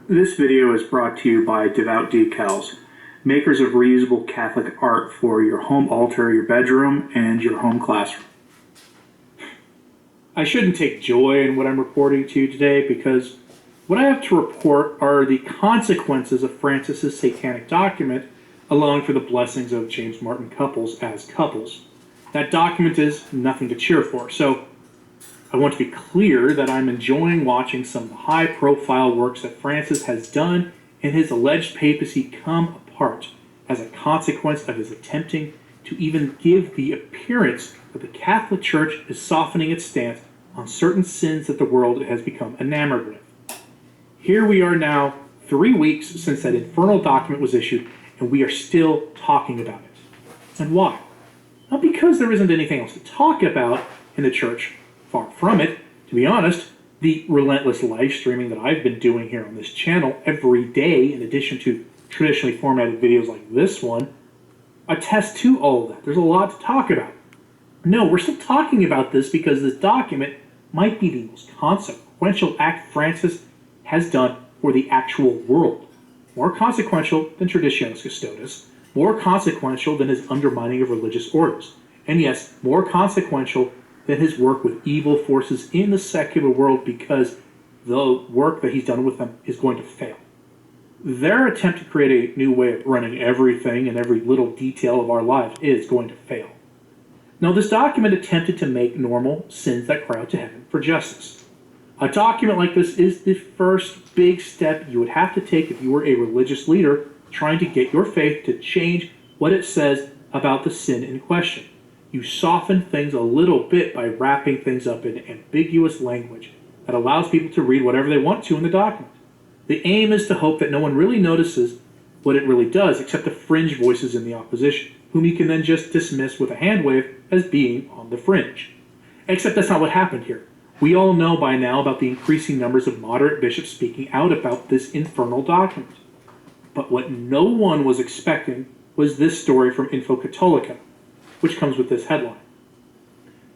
This video is brought to you by Devout Decals, makers of reusable Catholic art for your home altar, your bedroom, and your home classroom. I shouldn't take joy in what I'm reporting to you today because what I have to report are the consequences of Francis's satanic document allowing for the blessings of James Martin couples as couples. That document is nothing to cheer for, so I want to be clear that I'm enjoying watching some of the high-profile works that Francis has done and his alleged papacy come apart as a consequence of his attempting to even give the appearance that the Catholic Church is softening its stance on certain sins that the world has become enamored with. Here we are now, 3 weeks since that infernal document was issued, and we are still talking about it. And why? Not because there isn't anything else to talk about in the Church. Far from it. To be honest, the relentless live streaming that I've been doing here on this channel every day, in addition to traditionally formatted videos like this one, attest to all of that. There's a lot to talk about. No, we're still talking about this because this document might be the most consequential act Francis has done for the actual world. More consequential than Traditionis Custodes, more consequential than his undermining of religious orders, and yes, more consequential than his work with evil forces in the secular world, because the work that he's done with them is going to fail. Their attempt to create a new way of running everything and every little detail of our lives is going to fail. Now, this document attempted to make normal sins that cry out to heaven for justice. A document like this is the first big step you would have to take if you were a religious leader trying to get your faith to change what it says about the sin in question. You soften things a little bit by wrapping things up in ambiguous language that allows people to read whatever they want to in the document. The aim is to hope that no one really notices what it really does except the fringe voices in the opposition, whom you can then just dismiss with a hand wave as being on the fringe. Except that's not what happened here. We all know by now about the increasing numbers of moderate bishops speaking out about this infernal document. But what no one was expecting was this story from Info Catholica, which comes with this headline.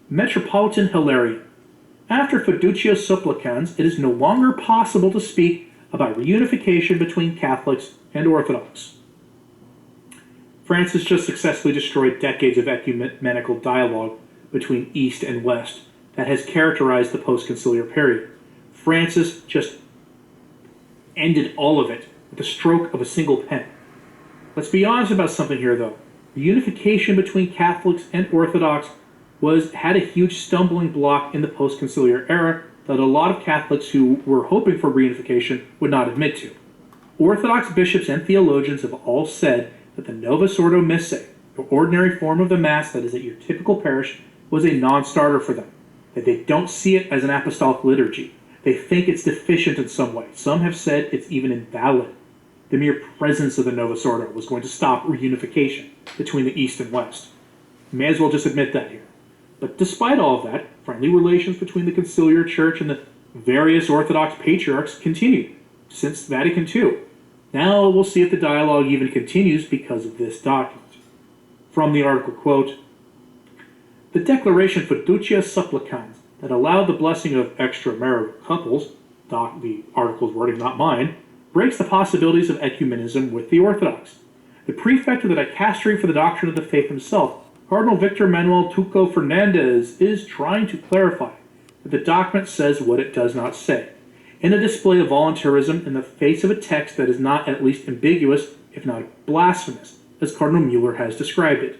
Metropolitan Hilarion. After Fiducia Supplicans, it is no longer possible to speak about reunification between Catholics and Orthodox. Francis just successfully destroyed decades of ecumenical dialogue between East and West that has characterized the post-conciliar period. Francis just ended all of it with the stroke of a single pen. Let's be honest about something here, though. The unification between Catholics and Orthodox had a huge stumbling block in the post-conciliar era that a lot of Catholics who were hoping for reunification would not admit to. Orthodox bishops and theologians have all said that the Novus Ordo Missae, the ordinary form of the Mass that is at your typical parish, was a non-starter for them, that they don't see it as an apostolic liturgy. They think it's deficient in some way. Some have said it's even invalid. The mere presence of the Novus Ordo was going to stop reunification between the East and West. You may as well just admit that here. But despite all of that, friendly relations between the conciliar church and the various Orthodox patriarchs continued since Vatican II. Now we'll see if the dialogue even continues because of this document. From the article, quote, the Declaration Fiducia Supplicans that allowed the blessing of extramarital couples, the article's wording, not mine, breaks the possibilities of ecumenism with the Orthodox. The prefect of the dicastery for the doctrine of the faith himself, Cardinal Victor Manuel Tuco Fernandez, is trying to clarify that the document says what it does not say, in a display of voluntarism in the face of a text that is not at least ambiguous, if not blasphemous, as Cardinal Mueller has described it.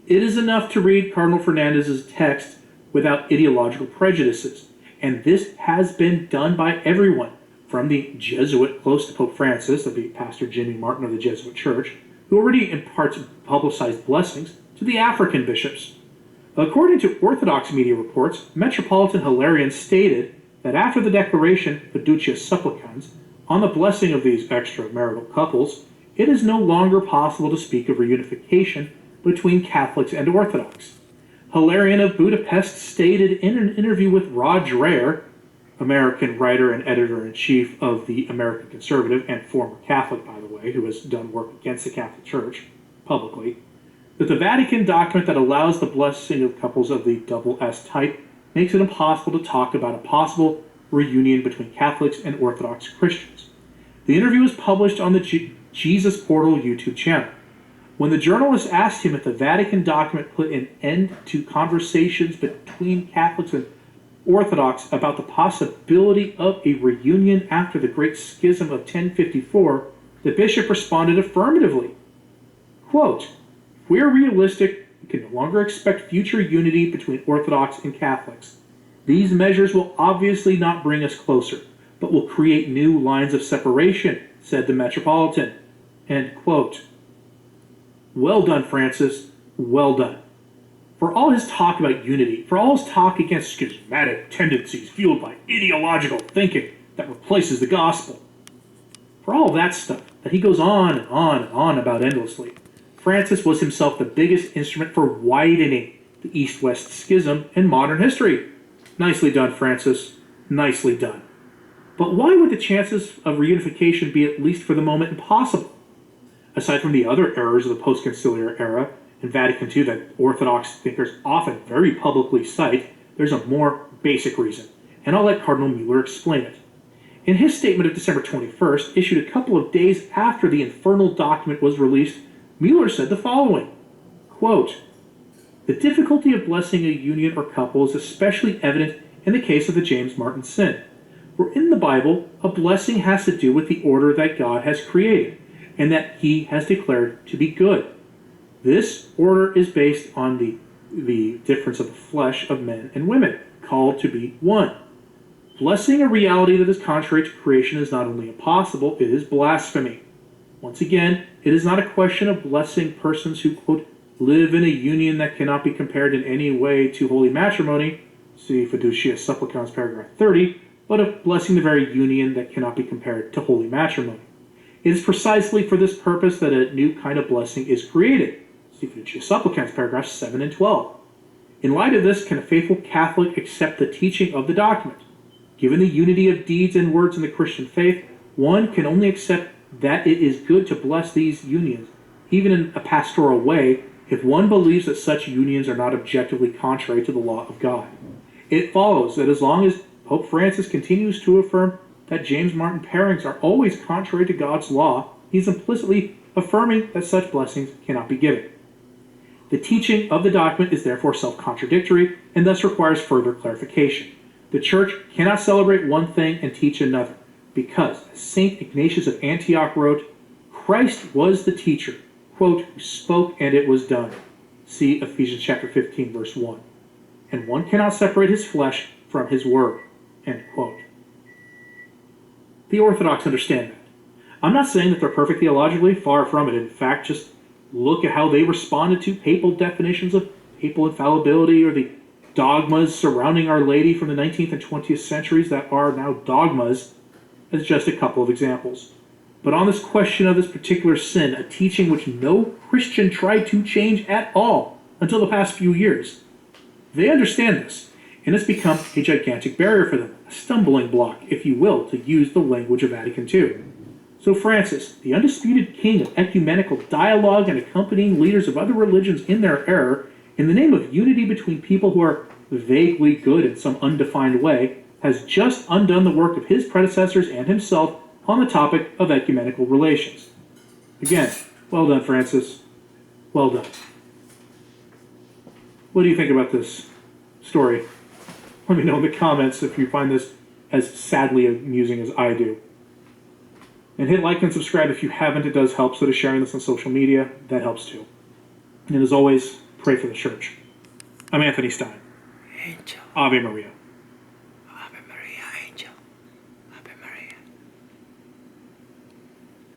It is enough to read Cardinal Fernandez's text without ideological prejudices, and this has been done by everyone, from the Jesuit close to Pope Francis, the Pastor Jimmy Martin of the Jesuit Church, who already imparts publicized blessings, to the African bishops. According to Orthodox media reports, Metropolitan Hilarion stated that after the declaration Fiducia Supplicans on the blessing of these extramarital couples, it is no longer possible to speak of reunification between Catholics and Orthodox. Hilarion of Budapest stated in an interview with Rod Dreher, American writer and editor-in-chief of the American Conservative, and former Catholic, by the way, who has done work against the Catholic Church publicly, that the Vatican document that allows the blessing of couples of the double S type makes it impossible to talk about a possible reunion between Catholics and Orthodox Christians. The interview was published on the Jesus Portal YouTube channel. When the journalist asked him if the Vatican document put an end to conversations between Catholics and Orthodox about the possibility of a reunion after the Great Schism of 1054, the bishop responded affirmatively. Quote, "If we are realistic, we can no longer expect future unity between Orthodox and Catholics. These measures will obviously not bring us closer, but will create new lines of separation," said the Metropolitan. End quote. Well done, Francis. Well done. For all his talk about unity, for all his talk against schismatic tendencies fueled by ideological thinking that replaces the gospel, for all that stuff that he goes on and on and on about endlessly, Francis was himself the biggest instrument for widening the East-West schism in modern history. Nicely done, Francis. Nicely done. But why would the chances of reunification be, at least for the moment, impossible? Aside from the other errors of the post-conciliar era in Vatican II that Orthodox thinkers often very publicly cite, there's a more basic reason, and I'll let Cardinal Mueller explain it. In his statement of December 21st, issued a couple of days after the infernal document was released, Mueller said the following, quote, "The difficulty of blessing a union or couple is especially evident in the case of the James Martin sin. For in the Bible, a blessing has to do with the order that God has created, and that he has declared to be good. This order is based on the difference of the flesh of men and women, called to be one. Blessing a reality that is contrary to creation is not only impossible, it is blasphemy. Once again, it is not a question of blessing persons who, quote, live in a union that cannot be compared in any way to holy matrimony, see Fiducia Supplicans paragraph 30, but of blessing the very union that cannot be compared to holy matrimony. It is precisely for this purpose that a new kind of blessing is created, see Fiducia Supplicans paragraphs 7 and 12. In light of this, can a faithful Catholic accept the teaching of the document? Given the unity of deeds and words in the Christian faith, one can only accept that it is good to bless these unions, even in a pastoral way, if one believes that such unions are not objectively contrary to the law of God. It follows that as long as Pope Francis continues to affirm that James Martin pairings are always contrary to God's law, he is implicitly affirming that such blessings cannot be given. The teaching of the document is therefore self-contradictory and thus requires further clarification. The Church cannot celebrate one thing and teach another, because, as St. Ignatius of Antioch wrote, Christ was the teacher, quote, who spoke and it was done. See Ephesians chapter 15, verse 1. And one cannot separate his flesh from his word, end quote. The Orthodox understand that. I'm not saying that they're perfect theologically, far from it. In fact, just look at how they responded to papal definitions of papal infallibility or the dogmas surrounding Our Lady from the 19th and 20th centuries that are now dogmas, as just a couple of examples. But on this question of this particular sin, a teaching which no Christian tried to change at all until the past few years, they understand this, and it's become a gigantic barrier for them, a stumbling block, if you will, to use the language of Vatican II. So Francis, the undisputed king of ecumenical dialogue and accompanying leaders of other religions in their error, in the name of unity between people who are vaguely good in some undefined way, has just undone the work of his predecessors and himself on the topic of ecumenical relations. Again, well done, Francis. Well done. What do you think about this story? Let me know in the comments if you find this as sadly amusing as I do. And hit like and subscribe if you haven't. It does help. So does sharing this on social media. That helps too. And as always, pray for the Church. I'm Anthony Stein. Ave Maria.